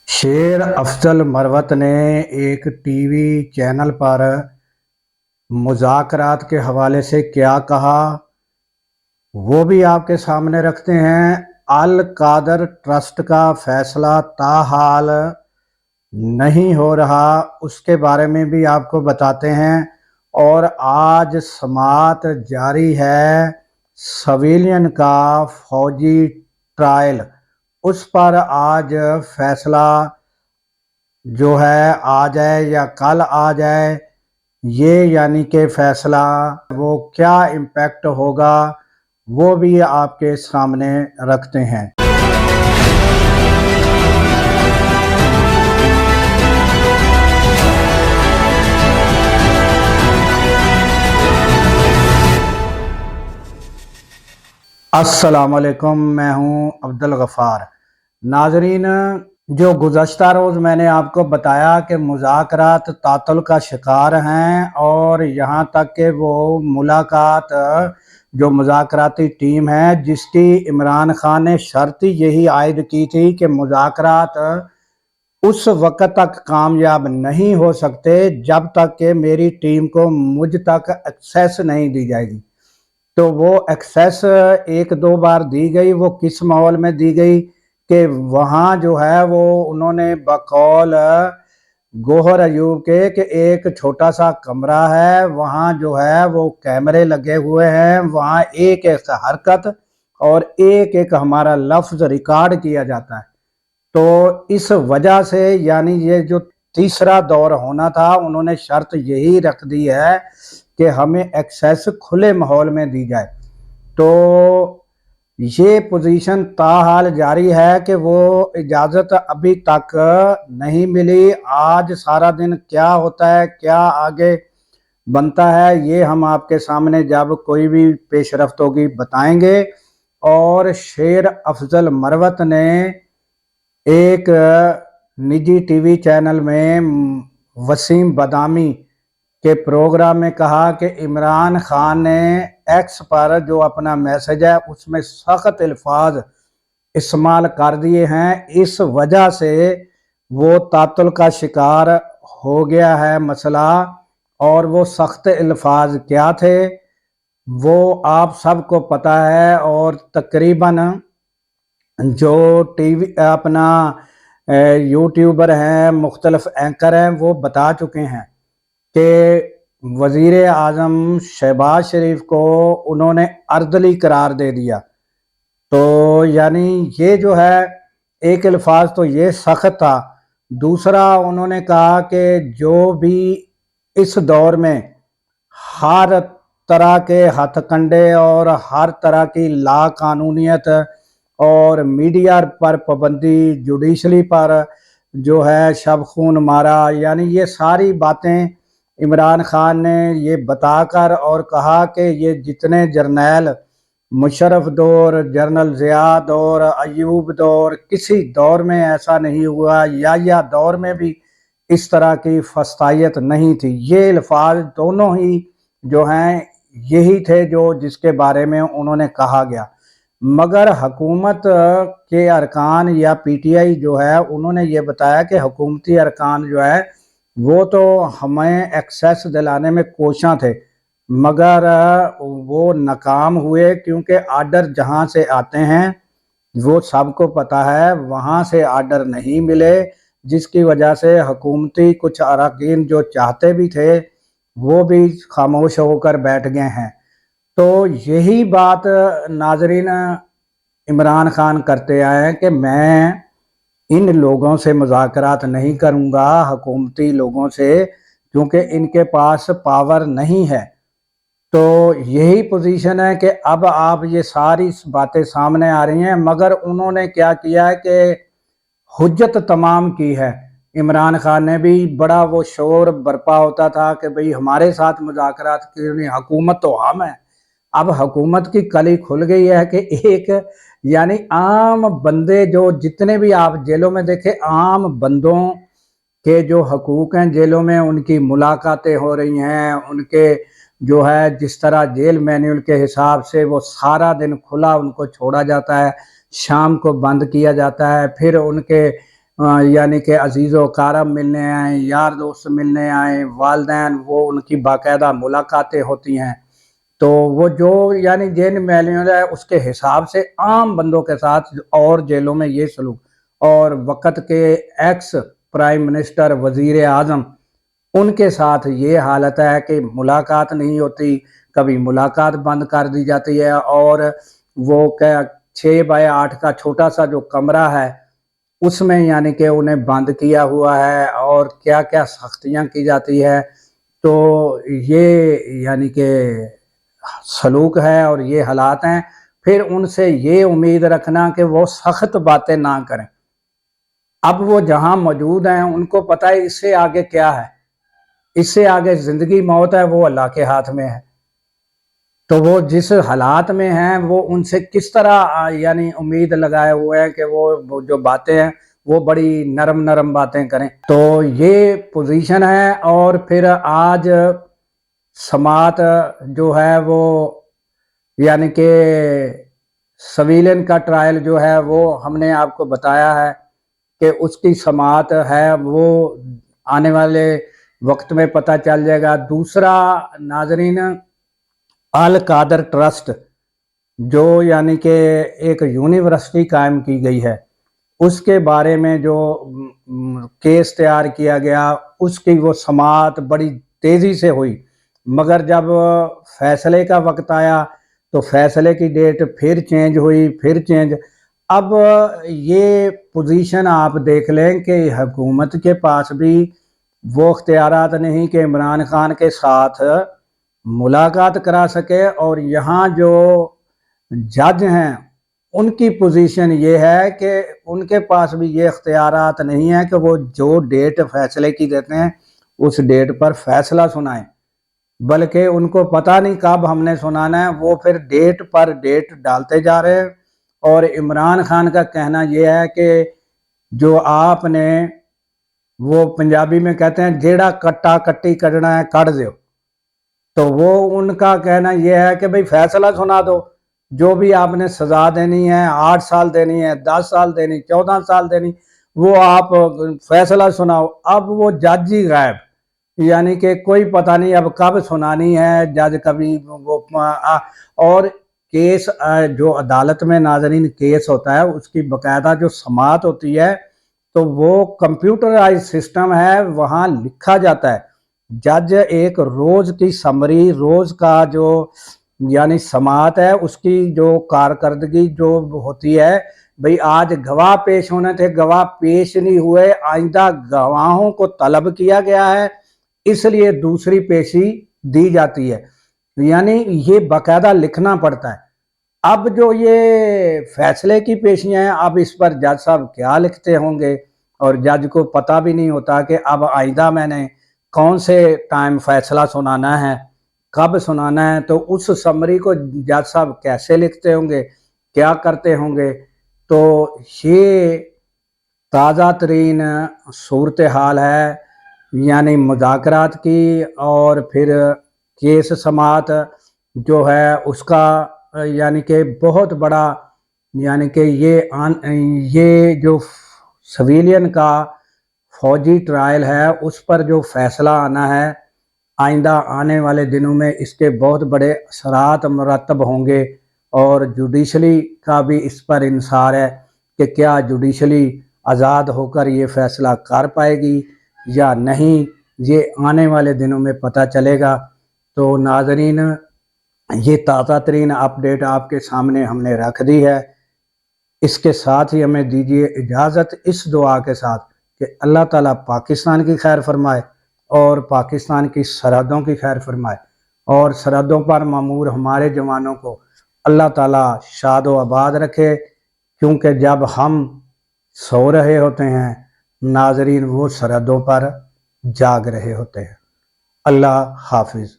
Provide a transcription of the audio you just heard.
शेर अफजल मरवत ने एक टीवी चैनल पर मुज़ाकरात के हवाले से क्या कहा, वो भी आपके सामने रखते हैं। अल कादर ट्रस्ट का फैसला ताहाल नहीं हो रहा, उसके बारे में भी आपको बताते हैं। और आज समाअत जारी है सिविलियन का फौजी ट्रायल, उस पर आज फैसला जो है आ जाए या कल आ जाए, ये यानी कि फैसला वो क्या इम्पैक्ट होगा वो भी आपके सामने रखते हैं। अस्सलाम वालेकुम, मैं हूं अब्दुल गफ़ार। नाजरीन, जो गुज़श्ता रोज़ मैंने आपको बताया कि मुज़ाकरात तातुल का शिकार हैं और यहाँ तक कि वो मुलाकात जो मुज़ाकराती टीम है जिसकी इमरान खान ने शर्त यही आयद की थी कि मुज़ाकरात उस वक़्त तक कामयाब नहीं हो सकते जब तक कि मेरी टीम को मुझ तक एक्सेस नहीं दी जाएगी। तो वो एक्सेस एक दो बार दी गई। वो किस माहौल में दी गई कि वहाँ जो है वो उन्होंने बकौल गोहर अयूब के कि एक छोटा सा कमरा है, वहाँ जो है वो कैमरे लगे हुए हैं, वहाँ एक एक हरकत और एक एक हमारा लफ्ज़ रिकॉर्ड किया जाता है। तो इस वजह से यानी ये जो तीसरा दौर होना था, उन्होंने शर्त यही रख दी है कि हमें एक्सेस खुले माहौल में दी जाए। तो ये पोजीशन ताहाल जारी है कि वो इजाज़त अभी तक नहीं मिली। आज सारा दिन क्या होता है, क्या आगे बनता है, ये हम आपके सामने जब कोई भी पेशरफ्त होगी बताएंगे। और शेर अफजल मरवत ने एक निजी टीवी चैनल में वसीम बदामी के प्रोग्राम में कहा कि इमरान खान ने एक्स पर जो अपना मैसेज है उसमें सख्त अल्फाज इस्तेमाल कर दिए हैं, इस वजह से वो तातुल का शिकार हो गया है मसला। और वो सख्त अल्फाज क्या थे वो आप सबको पता है। और तकरीबन जो टीवी अपना यूट्यूबर हैं, मुख्तलिफ एंकर हैं, वो बता चुके हैं कि वज़ीर आज़म शहबाज शरीफ को उन्होंने अर्दली करार दे दिया। तो यानी ये जो है एक अल्फाज तो ये सख्त था। दूसरा उन्होंने कहा कि जो भी इस दौर में हर तरह के हथकंडे और हर तरह की लाकानूनियत और मीडिया पर पाबंदी, जुडिशली पर जो है शब खून मारा, यानी ये सारी बातें इमरान खान ने ये बताकर और कहा कि ये जितने जर्नैल मुशर्रफ दौर, जनरल ज़िया दौर, अयूब दौर, किसी दौर में ऐसा नहीं हुआ, या दौर में भी इस तरह की फस्तायत नहीं थी। ये अल्फाज दोनों ही जो हैं यही थे जो जिसके बारे में उन्होंने कहा गया। मगर हुकूमत के अरकान या पीटीआई जो है उन्होंने ये बताया कि हुकूमती अरकान जो है वो तो हमें एक्सेस दिलाने में कोशां थे, मगर वो नाकाम हुए क्योंकि आर्डर जहां से आते हैं वो सबको पता है, वहां से आर्डर नहीं मिले, जिसकी वजह से हुकूमती कुछ अरकान जो चाहते भी थे वो भी खामोश होकर बैठ गए हैं। तो यही बात नाजरीन इमरान खान करते आए हैं कि मैं इन लोगों से मुज़ाकरात नहीं करूंगा, हुकूमती लोगों से, क्योंकि इनके पास पावर नहीं है। तो यही पोजीशन है कि अब आप ये सारी बातें सामने आ रही हैं, मगर उन्होंने क्या किया है कि हुज्जत तमाम की है। इमरान खान ने भी बड़ा वो शोर बरपा होता था कि भाई हमारे साथ मुज़ाकरात क्यों नहीं, हुकूमत तो हम है। अब हुकूमत की कली खुल गई है कि एक यानी आम बंदे जो जितने भी आप जेलों में देखे, आम बंदों के जो हकूक हैं जेलों में, उनकी मुलाकातें हो रही हैं, उनके जो है जिस तरह जेल मैन्यूल के हिसाब से वो सारा दिन खुला उनको छोड़ा जाता है, शाम को बंद किया जाता है, फिर उनके यानी कि अजीज़ व अकारब मिलने आए, यार दोस्त मिलने आए, वालिदैन, वो उनकी बाकायदा मुलाकातें होती हैं। तो वो जो यानी जिन मैनुअल है उसके हिसाब से आम बंदों के साथ और जेलों में ये सलूक, और वक़्त के एक्स प्राइम मिनिस्टर, वज़ीर आज़म, उनके साथ ये हालत है कि मुलाकात नहीं होती, कभी मुलाकात बंद कर दी जाती है, और वो क्या 6 बाय 8 का छोटा सा जो कमरा है उसमें यानी कि उन्हें बंद किया हुआ है, और क्या क्या सख्तियाँ की जाती है। तो ये यानी कि सलूक है और ये हालात हैं। फिर उनसे ये उम्मीद रखना कि वो सख्त बातें ना करें। अब वो जहाँ मौजूद हैं उनको पता है इससे आगे क्या है, इससे आगे जिंदगी मौत है, वो अल्लाह के हाथ में है। तो वो जिस हालात में हैं वो उनसे किस तरह यानी उम्मीद लगाए हुए हैं कि वो जो बातें हैं वो बड़ी नरम नरम बातें करें। तो ये पोजीशन है। और फिर आज समात जो है वो यानी कि सिविलियन का ट्रायल जो है वो हमने आपको बताया है कि उसकी समात है, वो आने वाले वक्त में पता चल जाएगा। दूसरा नाजरीन, अल कादर ट्रस्ट जो यानी कि एक यूनिवर्सिटी कायम की गई है, उसके बारे में जो केस तैयार किया गया, उसकी वो समात बड़ी तेज़ी से हुई, मगर जब फैसले का वक्त आया तो फैसले की डेट फिर चेंज हुई, फिर चेंज। अब ये पोजीशन आप देख लें कि हुकूमत के पास भी वो इख्तियारात नहीं कि इमरान खान के साथ मुलाकात करा सके, और यहाँ जो जज हैं उनकी पोजीशन ये है कि उनके पास भी ये इख्तियारात नहीं है कि वो जो डेट फैसले की देते हैं उस डेट पर फैसला सुनाएं, बल्कि उनको पता नहीं कब हमने सुनाना है, वो फिर डेट पर डेट डालते जा रहे हैं। और इमरान खान का कहना यह है कि जो आपने, वो पंजाबी में कहते हैं जेड़ा कट्टा कट्टी करना है कट दो, तो वो उनका कहना यह है कि भाई फैसला सुना दो, जो भी आपने सजा देनी है, 8 साल देनी है, 10 साल देनी, 14 साल देनी, वो आप फैसला सुनाओ। अब वो जज ही गायब, यानी कि कोई पता नहीं अब कब सुनानी है, जज कभी वो और केस जो अदालत में नाजरीन केस होता है उसकी बकायदा जो समात होती है, तो वो कंप्यूटराइज सिस्टम है, वहाँ लिखा जाता है। जज एक रोज की समरी, रोज का जो यानी समात है उसकी जो कारकर्दगी जो होती है, भाई आज गवाह पेश होने थे, गवाह पेश नहीं हुए, आइंदा गवाहों को तलब किया गया है, इसलिए दूसरी पेशी दी जाती है, यानी ये बाकायदा लिखना पड़ता है। अब जो ये फैसले की पेशियां हैं, अब इस पर जज साहब क्या लिखते होंगे, और जज को पता भी नहीं होता कि अब आइंदा मैंने कौन से टाइम फैसला सुनाना है, कब सुनाना है, तो उस समरी को जज साहब कैसे लिखते होंगे, क्या करते होंगे। तो ये ताज़ा तरीन सूरत हाल है यानी मुज़ाकरात की, और फिर केस समात जो है उसका यानी कि बहुत बड़ा, यानी कि ये जो सिविलियन का फौजी ट्रायल है उस पर जो फैसला आना है आइंदा आने वाले दिनों में, इसके बहुत बड़े असरात मुरतब होंगे। और जुडिशली का भी इस पर इंसार है कि क्या जुडिशली आज़ाद होकर ये फैसला कर पाएगी या नहीं, ये आने वाले दिनों में पता चलेगा। तो नाजरीन, ये ताज़ा तरीन अपडेट आपके सामने हमने रख दी है। इसके साथ ही हमें दीजिए इजाज़त इस दुआ के साथ कि अल्लाह ताला पाकिस्तान की खैर फरमाए और पाकिस्तान की सरहदों की खैर फरमाए, और सरहदों पर मामूर हमारे जवानों को अल्लाह ताला शाद व आबाद रखे, क्योंकि जब हम सो रहे होते हैं नाजरीन वो सरहदों पर जाग रहे होते हैं। अल्लाह हाफिज़।